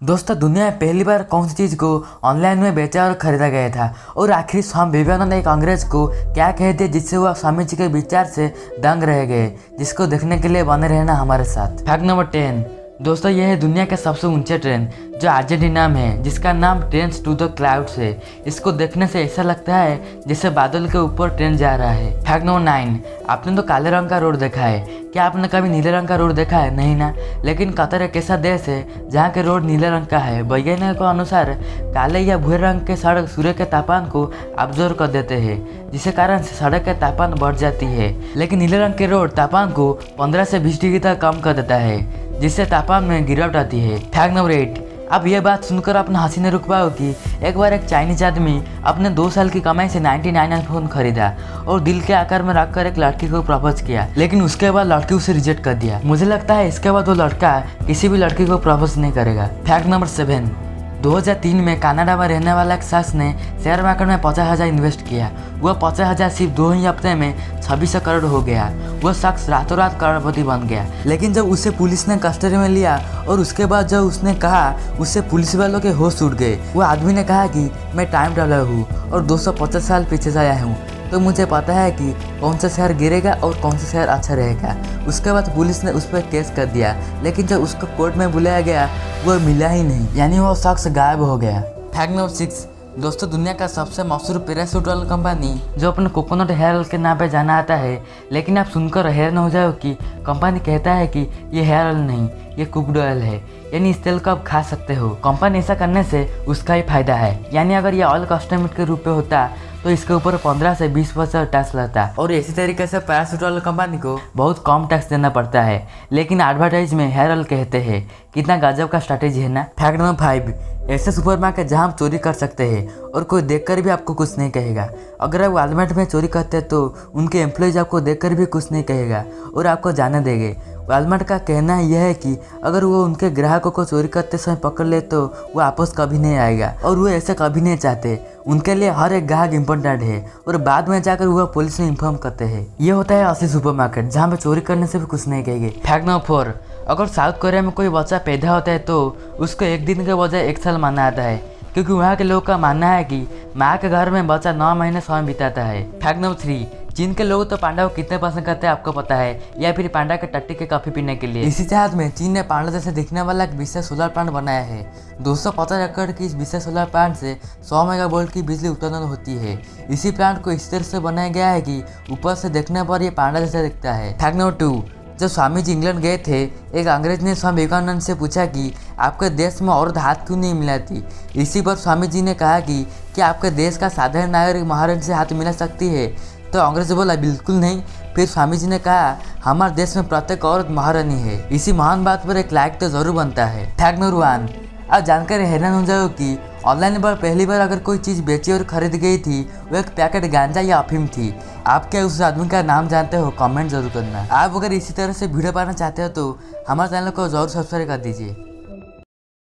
दोस्तों दुनिया में पहली बार कौन सी चीज़ को ऑनलाइन में बेचा और खरीदा गया था और आखिर स्वामी विवेकानंद एक अंग्रेज को क्या कह दिया जिससे वह स्वामी जी के विचार से दंग रह गए, जिसको देखने के लिए बने रहना हमारे साथ। Fact number 10। दोस्तों यह है दुनिया का सबसे ऊंचा ट्रेन जो अर्जेंटीना में है, जिसका नाम ट्रेन्स टू द क्लाउड्स है। इसको देखने से ऐसा लगता है जैसे बादल के ऊपर ट्रेन जा रहा है। Fact number 9। आपने तो काले रंग का रोड देखा है, क्या आपने कभी नीले रंग का रोड देखा है? नहीं ना। लेकिन कतर एक ऐसा देश है जहाँ के रोड नीले रंग का है। वैज्ञानिकों के अनुसार काले या भूरे रंग के सड़क सूर्य के तापमान को ऑब्जर्व कर देते हैं, जिसके कारण से सड़क के तापमान बढ़ जाती है। लेकिन नीले रंग के रोड तापमान को 15 से 20 डिग्री तक कम कर देता है, जिससे तापमान में गिरावट आती है। Fact number 8। अब यह बात सुनकर अपना हंसी नहीं रुक पाओ कि एक बार एक चाइनीज आदमी अपने 2 साल की कमाई से 99 आईफोन खरीदा और दिल के आकार में रखकर एक लड़की को प्रपोज किया, लेकिन उसके बाद लड़की उसे रिजेक्ट कर दिया। मुझे लगता है इसके बाद वो लड़का किसी भी लड़की को प्रपोज नहीं करेगा। Fact number 7। 2003 में कनाडा में रहने वाला एक शख्स ने शेयर मार्केट में 50,000 इन्वेस्ट किया। वह 50,000 सिर्फ 2 ही हफ्ते में 2600 करोड़ हो गया। वह शख्स रातों रात करोड़पति बन गया। लेकिन जब उसे पुलिस ने कस्टडी में लिया और उसके बाद जब उसने कहा, उससे पुलिस वालों के होश उड़ गए। वह आदमी ने कहा कि मैं टाइम ट्रैवलर हूँ और 250 साल पीछे से आया हूँ, तो मुझे पता है कि कौन सा शहर गिरेगा और कौन सा शहर अच्छा रहेगा। उसके बाद पुलिस ने उस पर केस कर दिया, लेकिन जब उसको कोर्ट में बुलाया गया वो मिला ही नहीं, यानी वो शख्स गायब हो गया। Fact number 6। दोस्तों दुनिया का सबसे मशहूर पैराशूट वाला कंपनी जो अपने कोकोनट हेयर ऑयल के नाम पे जाना आता है, लेकिन आप सुनकर हैरान हो जाओ कि कंपनी कहता है कि ये हेयर ऑयल नहीं, ये कुक्ड ऑयल है, यानी इस तेल को आप खा सकते हो। कंपनी ऐसा करने से उसका ही फायदा है, यानी अगर ये ऑयल कस्टमर के रूप में होता तो इसके ऊपर 15 से 20% टैक्स लगता और इसी तरीके से पैराशूट ऑयल कंपनी को बहुत कम टैक्स देना पड़ता है, लेकिन एडवर्टाइज में हेयर ऑयल कहते हैं। कितना गजब का स्ट्रैटेजी है ना। Fact number 5। ऐसे सुपरमार्केट जहां हम चोरी कर सकते हैं और कोई देखकर भी आपको कुछ नहीं कहेगा। अगर आप वालमार्ट में चोरी करते हैं तो उनके एम्प्लॉयज आपको देखकर भी कुछ नहीं कहेगा और आपको जाने देंगे। वालमार्ट का कहना यह है कि अगर वो उनके ग्राहकों को चोरी करते समय पकड़ ले तो वो वापस कभी नहीं आएगा और वो ऐसे कभी नहीं चाहते। उनके लिए हर एक ग्राहक इम्पोर्टेंट है और बाद में जाकर वो पुलिस में इन्फॉर्म करते हैं। ये होता है असली सुपरमार्केट जहाँ पे चोरी करने से भी कुछ नहीं कहेंगे। Fact number 4। अगर साउथ कोरिया में कोई बच्चा पैदा होता है तो उसको 1 दिन के बजाय 1 साल माना जाता है, क्योंकि वहाँ के लोगों का मानना है कि माँ के घर में बच्चा 9 महीने समय बिताता है। Fact number 3। चीन के लोग तो पांडा को कितने पसंद करते हैं आपको पता है, या फिर पांडा के टट्टी के कॉफी पीने के लिए। इसी चाहत में चीन ने पांडा जैसे दिखने वाला एक विशेष सोलर प्लांट बनाया है। 250 एकड़ की इस विशेष सोलर प्लांट से 100 मेगावोल्ट की बिजली उत्पादन होती है। इसी प्लांट को इस तरह से बनाया गया है कि ऊपर से देखने पर ये पांडा जैसा दिखता है। Fact number 2। जब स्वामी जी इंग्लैंड गए थे, एक अंग्रेज ने स्वामी विवेकानंद से पूछा कि आपके देश में औरत हाथ क्यों नहीं मिलाती। इसी पर स्वामी जी ने कहा कि क्या आपके देश का साधारण नागरिक महारानी से हाथ मिला सकती है? तो अंग्रेज बोला बिल्कुल नहीं। फिर स्वामी जी ने कहा हमारे देश में प्रत्येक औरत महारानी है। इसी महान बात पर एक लाइक तो जरूर बनता है। Fact number 1। अब जानकर हैरान हो जाओ कि ऑनलाइन पर पहली बार अगर कोई चीज़ बेची और खरीद गई थी वो एक पैकेट गांजा या अफीम थी। आप क्या उस आदमी का नाम जानते हो? कमेंट जरूर करना। आप अगर इसी तरह से वीडियो पाना चाहते हो तो हमारे चैनल को जरूर सब्सक्राइब कर दीजिए।